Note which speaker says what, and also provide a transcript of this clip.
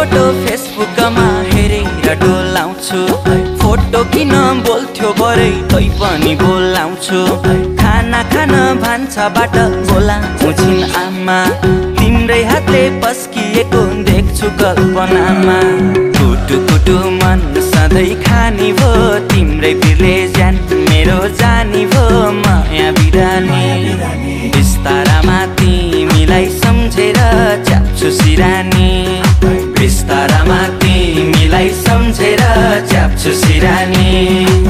Speaker 1: photo फेसबुकमा हेरेर डोलाउँछु photo किन बोल्थ्यो बरै तै पनि बोलाउँछु खाना खान भान्साबाट बोलाउँछिन् आमा तिम्रै हातले पस्किएको देख्छु कल्पनामा कुटु कुटु मन सधैँ खानी भो तिम्रै बिरले ज्यान मेरो जानी भो माया बिरानी बिस्तारामा तिमीलाई सम्झेर च्याप्छु सिरानी बिस्तारामा तिमीलाई सम्झेर च्याप्छु सिरानी